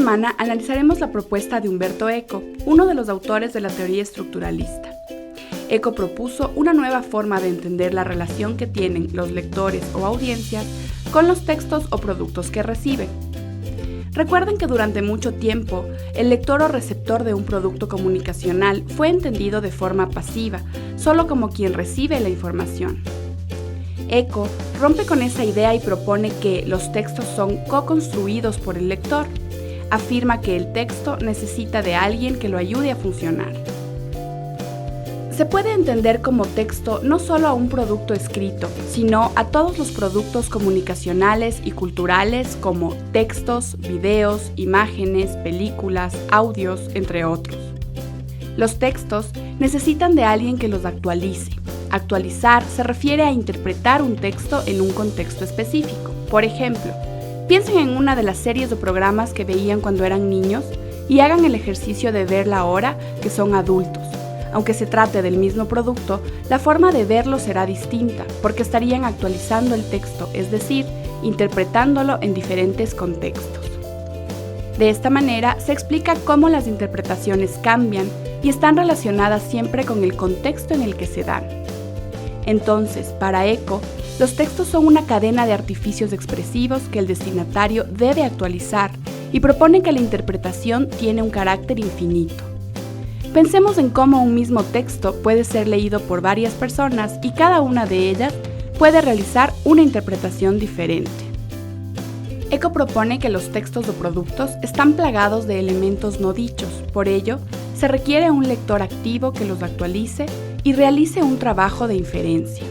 semana analizaremos la propuesta de Umberto Eco, uno de los autores de la teoría estructuralista. Eco propuso una nueva forma de entender la relación que tienen los lectores o audiencias con los textos o productos que reciben. Recuerden que durante mucho tiempo, el lector o receptor de un producto comunicacional fue entendido de forma pasiva, solo como quien recibe la información. Eco rompe con esa idea y propone que los textos son co-construidos por el lector. Afirma que el texto necesita de alguien que lo ayude a funcionar. Se puede entender como texto no solo a un producto escrito, sino a todos los productos comunicacionales y culturales como textos, videos, imágenes, películas, audios, entre otros. Los textos necesitan de alguien que los actualice. Actualizar se refiere a interpretar un texto en un contexto específico. Por ejemplo, piensen en una de las series o programas que veían cuando eran niños y hagan el ejercicio de verla ahora que son adultos. Aunque se trate del mismo producto, la forma de verlo será distinta, porque estarían actualizando el texto, es decir, interpretándolo en diferentes contextos. De esta manera, se explica cómo las interpretaciones cambian y están relacionadas siempre con el contexto en el que se dan. Entonces, para Eco, los textos son una cadena de artificios expresivos que el destinatario debe actualizar y propone que la interpretación tiene un carácter infinito. Pensemos en cómo un mismo texto puede ser leído por varias personas y cada una de ellas puede realizar una interpretación diferente. Eco propone que los textos o productos están plagados de elementos no dichos, por ello, se requiere un lector activo que los actualice y realice un trabajo de inferencia.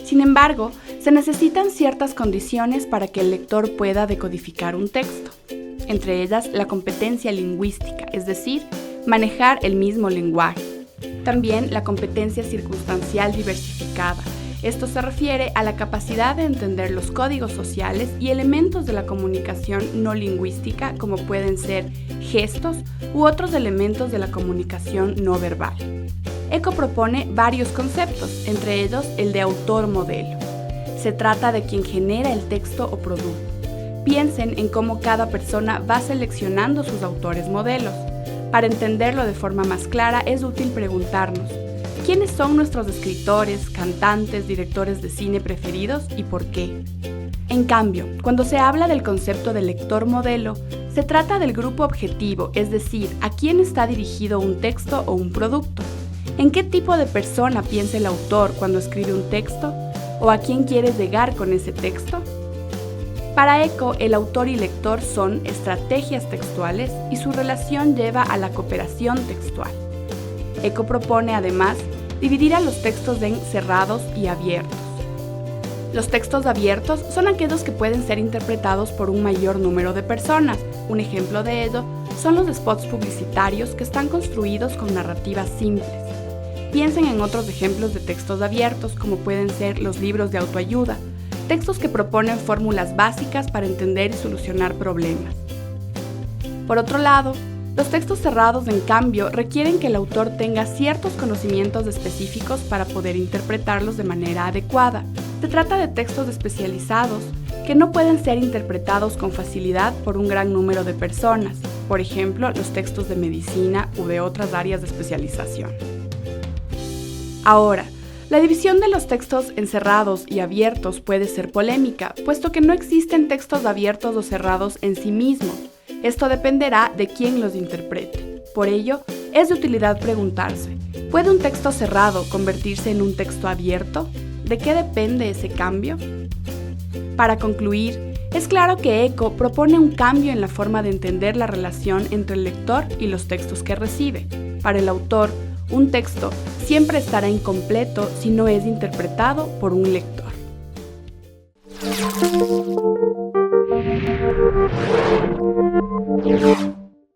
Sin embargo, se necesitan ciertas condiciones para que el lector pueda decodificar un texto. Entre ellas la competencia lingüística, es decir, manejar el mismo lenguaje. También la competencia circunstancial diversificada. Esto se refiere a la capacidad de entender los códigos sociales y elementos de la comunicación no lingüística, como pueden ser gestos u otros elementos de la comunicación no verbal. Eco propone varios conceptos, entre ellos el de autor modelo. Se trata de quien genera el texto o producto. Piensen en cómo cada persona va seleccionando sus autores modelos. Para entenderlo de forma más clara, es útil preguntarnos: ¿quiénes son nuestros escritores, cantantes, directores de cine preferidos y por qué? En cambio, cuando se habla del concepto de lector modelo, se trata del grupo objetivo, es decir, a quién está dirigido un texto o un producto. ¿En qué tipo de persona piensa el autor cuando escribe un texto? ¿O a quién quiere llegar con ese texto? Para Eco, el autor y lector son estrategias textuales y su relación lleva a la cooperación textual. Eco propone además dividir a los textos en cerrados y abiertos. Los textos abiertos son aquellos que pueden ser interpretados por un mayor número de personas. Un ejemplo de ello son los spots publicitarios que están construidos con narrativas simples. Piensen en otros ejemplos de textos abiertos, como pueden ser los libros de autoayuda, textos que proponen fórmulas básicas para entender y solucionar problemas. Por otro lado, los textos cerrados, en cambio, requieren que el autor tenga ciertos conocimientos específicos para poder interpretarlos de manera adecuada. Se trata de textos especializados que no pueden ser interpretados con facilidad por un gran número de personas, por ejemplo, los textos de medicina u de otras áreas de especialización. Ahora, la división de los textos en cerrados y abiertos puede ser polémica, puesto que no existen textos abiertos o cerrados en sí mismos. Esto dependerá de quién los interprete. Por ello, es de utilidad preguntarse: ¿puede un texto cerrado convertirse en un texto abierto? ¿De qué depende ese cambio? Para concluir, es claro que Eco propone un cambio en la forma de entender la relación entre el lector y los textos que recibe. Para el autor, un texto siempre estará incompleto si no es interpretado por un lector.